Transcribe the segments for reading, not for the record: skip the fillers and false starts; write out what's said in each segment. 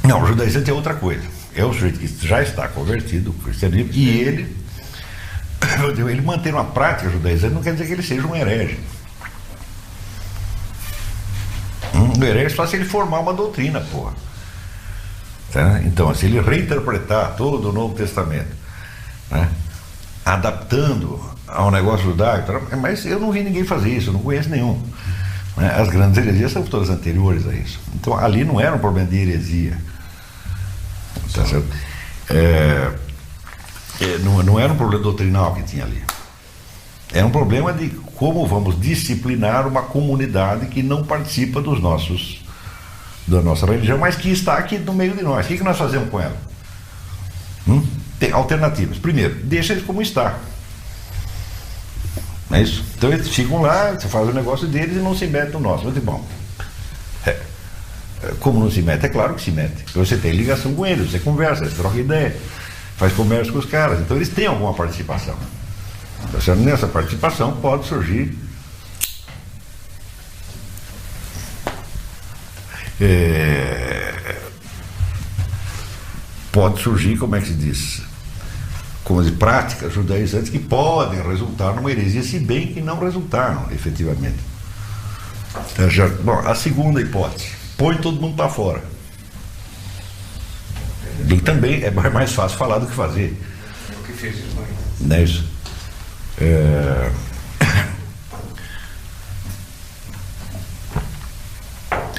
Não, o judaizante é outra coisa. É o sujeito que já está convertido ao cristianismo e ele manter uma prática judaizante não quer dizer que ele seja um herege. Um herege só se ele formar uma doutrina, porra. Tá? Então, se ele reinterpretar todo o Novo Testamento, né, adaptando ao negócio judaico, mas eu não vi ninguém fazer isso, eu não conheço nenhum. Né? As grandes heresias são todas anteriores a isso. Então, ali não era um problema de heresia. Tá certo? Não era um problema doutrinal que tinha ali. Era um problema de como vamos disciplinar uma comunidade que não participa da nossa religião, mas que está aqui no meio de nós. O que nós fazemos com ela? Tem alternativas. Primeiro, deixa eles como está. Não é isso? Então eles ficam lá, você faz o negócio deles e não se mete no nosso. Mas, bom, como não se mete? É claro que se mete. Você tem ligação com eles, você conversa, você troca ideia, faz comércio com os caras. Então eles têm alguma participação. Nessa participação pode surgir como é que se diz? Como de práticas judaizantes que podem resultar numa heresia, se bem que não resultaram efetivamente. Bom, a segunda hipótese, põe todo mundo para fora. E também é mais fácil falar do que fazer. É o que fez Espanha. Não é isso?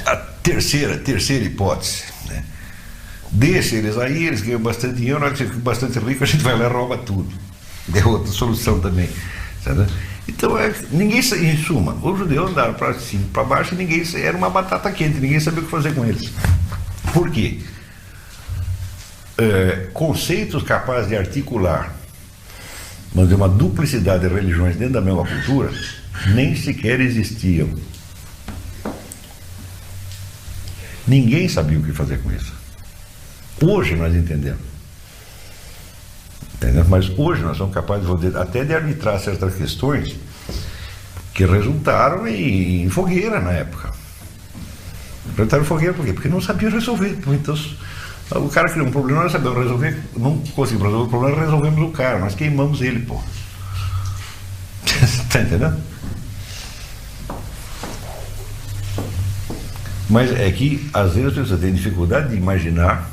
A terceira hipótese, né? Deixa eles aí, eles ganham bastante dinheiro, na hora que você fica bastante rico, a gente vai lá e rouba tudo. É outra solução também. Sabe? Então, ninguém, em suma, os judeus andaram para cima, para baixo, e ninguém, era uma batata quente, ninguém sabia o que fazer com eles. Por quê? Conceitos capazes de articular, mas uma duplicidade de religiões dentro da mesma cultura nem sequer existiam. Ninguém sabia o que fazer com isso. Hoje nós entendemos. Mas hoje nós somos capazes até de arbitrar certas questões que resultaram em fogueira na época. Resultaram em fogueira por quê? Porque não sabiam resolver. Então, o cara criou um problema, nós sabemos resolver, não conseguimos resolver o problema, resolvemos o cara, nós queimamos ele, pô. Está entendendo? Mas é que às vezes as pessoas têm dificuldade de imaginar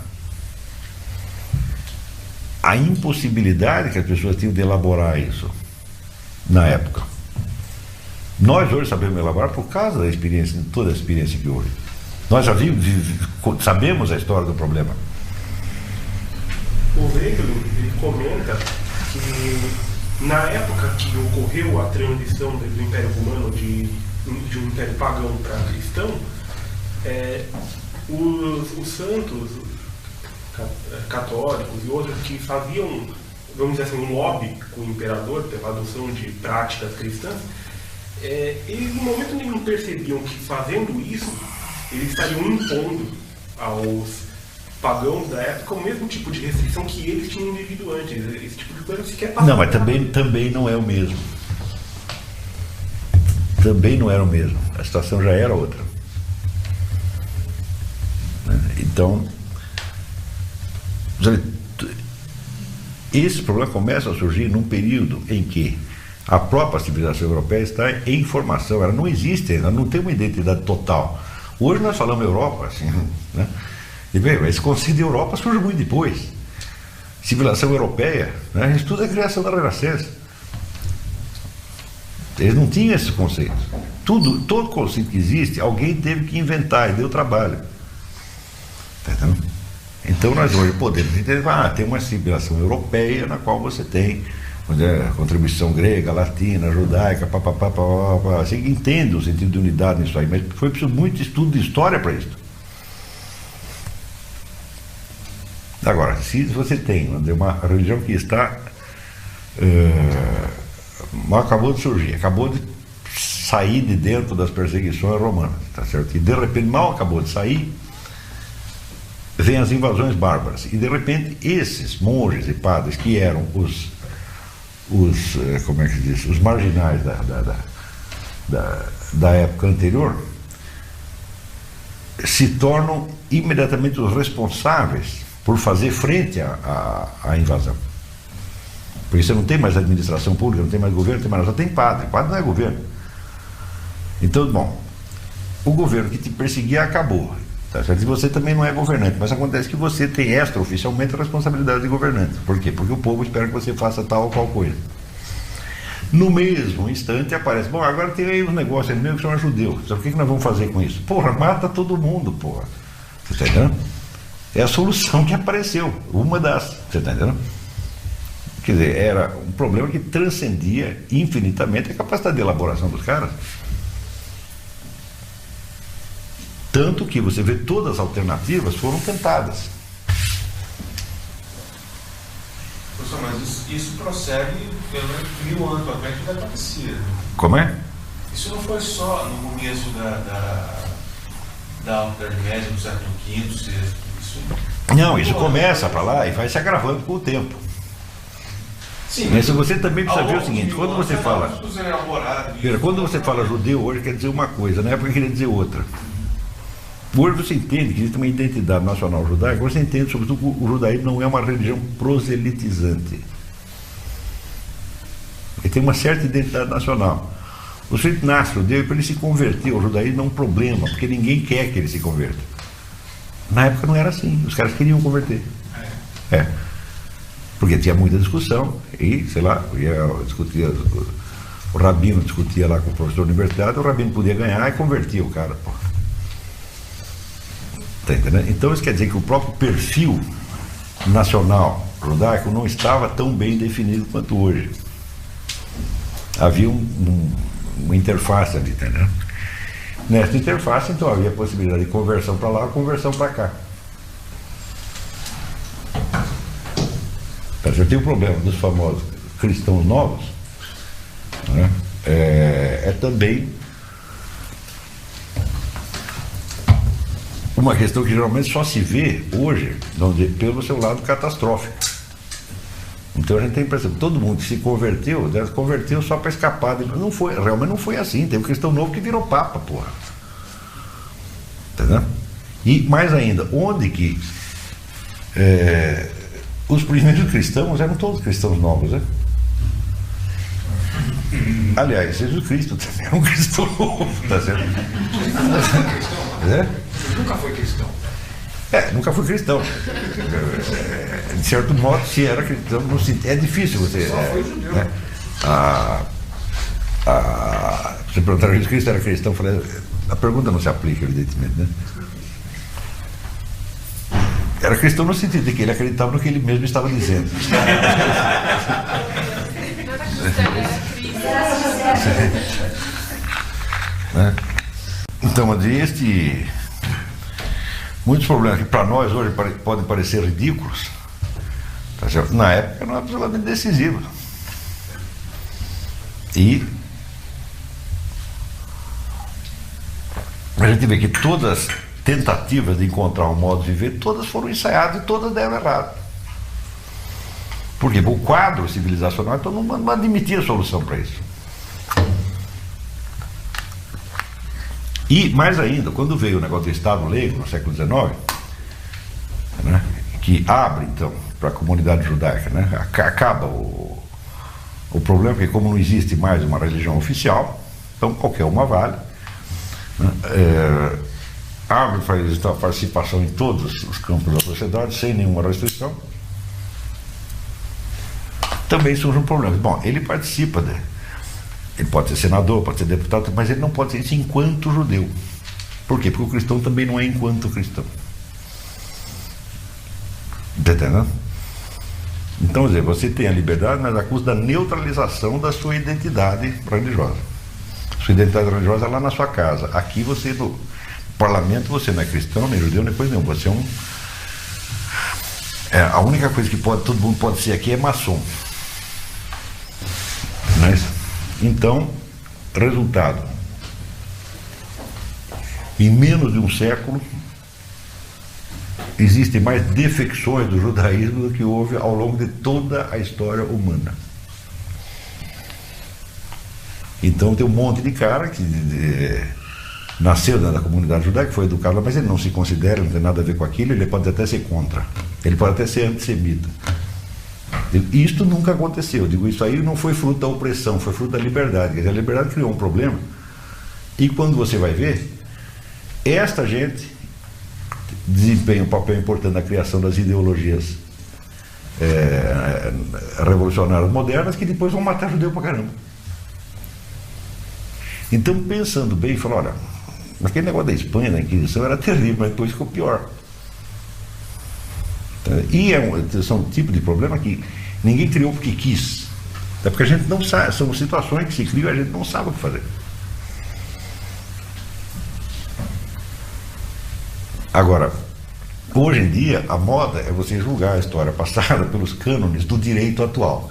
a impossibilidade que as pessoas tinham de elaborar isso na época. Nós hoje sabemos elaborar por causa da experiência, de toda a experiência que houve. Nós já sabemos a história do problema. O Hegel, ele comenta que na época que ocorreu a transição do Império Romano de um Império pagão para cristão, os santos católicos e outros que faziam, vamos dizer assim, um lobby com o imperador pela adoção de práticas cristãs, eles no momento nenhum percebiam que fazendo isso eles estariam impondo aos pagãos da época o mesmo tipo de restrição que eles tinham vivido antes. Esse tipo de coisa sequer passava. Não, mas também não é o mesmo. Também não era o mesmo. A situação já era outra. Então, esse problema começa a surgir num período em que a própria civilização europeia está em formação, ela não existe, ela não tem uma identidade total. Hoje nós falamos Europa, assim, né? E bem, esse conceito de Europa surge muito depois. Civilização europeia, né? Isso tudo é criação da Renascença. Eles não tinham esse conceito. Todo conceito que existe, alguém teve que inventar e deu trabalho. Entendeu? Então nós hoje podemos entender, tem uma civilização europeia na qual você tem a contribuição grega, latina, judaica, você entende o sentido de unidade nisso aí, mas foi preciso muito estudo de história para isso. Agora, se você tem uma religião que está acabou de surgir, acabou de sair de dentro das perseguições romanas, tá certo? E de repente mal acabou de sair, vem as invasões bárbaras, e de repente esses monges e padres que eram os como é que se diz, os marginais da época anterior, se tornam imediatamente os responsáveis por fazer frente à invasão. Porque você não tem mais administração pública, não tem mais governo, não tem mais nada, só tem padre. Padre não é governo. Então, bom, o governo que te perseguia acabou. Tá certo? E você também não é governante, mas acontece que você tem extraoficialmente a responsabilidade de governante. Por quê? Porque o povo espera que você faça tal ou qual coisa. No mesmo instante aparece, bom, agora tem aí um negócio aí mesmo que chama judeu. Então, o que nós vamos fazer com isso? Porra, mata todo mundo, porra. Você está entendendo? É a solução que apareceu, uma das. Você está entendendo? Quer dizer, era um problema que transcendia infinitamente a capacidade de elaboração dos caras. Tanto que você vê todas as alternativas foram tentadas. Professor, mas isso prossegue pelo menos 1000 anos para frente, ainda acontecia. Como é? Isso não foi só no começo da Alta Idade Média, no século V, VI. Não, isso começa para lá e vai se agravando com o tempo. Sim, mas você também precisa ver o seguinte, quando você fala. Quando você fala judeu hoje quer dizer uma coisa, na época queria dizer outra. Hoje você entende que existe uma identidade nacional judaica, você entende, sobretudo, que o judaísmo não é uma religião proselitizante. Ele tem uma certa identidade nacional. O sujeito nasce judeu e para ele se converter ao judaísmo é um problema, porque ninguém quer que ele se converta. Na época não era assim, os caras queriam converter. É. Porque tinha muita discussão e, sei lá, discutia, o rabino discutia lá com o professor universitário, o rabino podia ganhar e convertia o cara. Pô. Tá entendendo? Então isso quer dizer que o próprio perfil nacional judaico não estava tão bem definido quanto hoje. Havia uma interface ali, entendeu? Nessa interface, então, havia a possibilidade de conversão para lá, conversão para cá. Eu tenho o problema dos famosos cristãos novos, né? É também uma questão que geralmente só se vê hoje pelo seu lado catastrófico. Então a gente tem a impressão que todo mundo que se converteu, né, converteu só para escapar. Não foi, realmente não foi assim. Teve um cristão novo que virou papa, porra. Entendeu? E mais ainda, onde que os primeiros cristãos eram todos cristãos novos, né? Aliás, Jesus Cristo também é um cristão novo, tá certo? Nunca foi cristão. Nunca fui cristão. De certo modo, se era cristão, é difícil você. Só foi judeu. Né? Você perguntar se Jesus Cristo era cristão, eu falei, a pergunta não se aplica, evidentemente, né? Era cristão no sentido de que ele acreditava no que ele mesmo estava dizendo. Então, muitos problemas que para nós hoje podem parecer ridículos, tá certo? Na época eram absolutamente decisivos. E a gente vê que todas as tentativas de encontrar um modo de viver, todas foram ensaiadas e todas deram errado. Porque o quadro civilizacional então não admitia solução para isso. E, mais ainda, quando veio o negócio do Estado Laico, no século XIX, né, que abre, então, para a comunidade judaica, né, acaba o problema, porque como não existe mais uma religião oficial, então qualquer uma vale, né, abre para existir a participação em todos os campos da sociedade, sem nenhuma restrição, também surge um problema. Bom, ele participa ele pode ser senador, pode ser deputado, mas ele não pode ser isso enquanto judeu. Por quê? Porque o cristão também não é enquanto cristão. Entendeu? Então, quer dizer, você tem a liberdade, mas a custa da neutralização da sua identidade religiosa. Sua identidade religiosa é lá na sua casa. Aqui você, no parlamento, você não é cristão, nem judeu, nem coisa nenhuma. Você é a única coisa que todo mundo pode ser aqui é maçom. Não é isso? Então, resultado, em menos de um século existem mais defecções do judaísmo do que houve ao longo de toda a história humana. Então tem um monte de cara nasceu dentro da comunidade judaica, foi educado lá, mas ele não se considera, não tem nada a ver com aquilo, ele pode até ser contra, ele pode até ser antissemita. Isto nunca aconteceu. Eu digo, isso aí não foi fruto da opressão, foi fruto da liberdade. Quer dizer, a liberdade criou um problema, e quando você vai ver, esta gente desempenha um papel importante na criação das ideologias revolucionárias modernas, que depois vão matar judeu pra caramba. Então, pensando bem, falou, olha, aquele negócio da Espanha, da Inquisição, era terrível, mas depois ficou pior. E são um tipo de problema que ninguém criou porque quis. É porque a gente não sabe, são situações que se criam e a gente não sabe o que fazer. Agora, hoje em dia, a moda é você julgar a história passada pelos cânones do direito atual.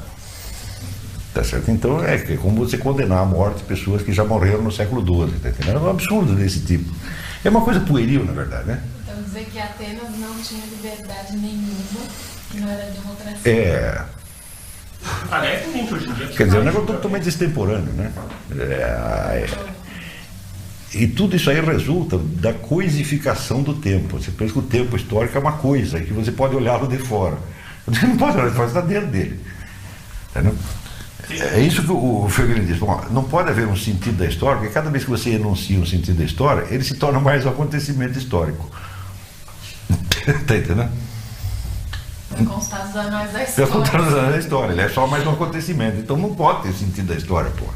Tá certo? Então é como você condenar à morte pessoas que já morreram no século XII. Tá entendendo? É um absurdo desse tipo. É uma coisa pueril, na verdade, né? Então dizer que Atenas não tinha liberdade nenhuma, que não era democracia. Parece muito hoje em dia. Quer dizer, é um negócio totalmente extemporâneo, né? E tudo isso aí resulta da coisificação do tempo. Você pensa que o tempo histórico é uma coisa, que você pode olhá-lo de fora. Você não pode olhar de fora, você está dentro dele. Entendeu? É isso que o Feiglin diz. Bom, não pode haver um sentido da história, porque cada vez que você enuncia um sentido da história, ele se torna mais um acontecimento histórico. Está entendendo? Vai constar dos anais da Já história. contar os anos da história, ele é só mais um acontecimento. Então não pode ter sentido da história, pô.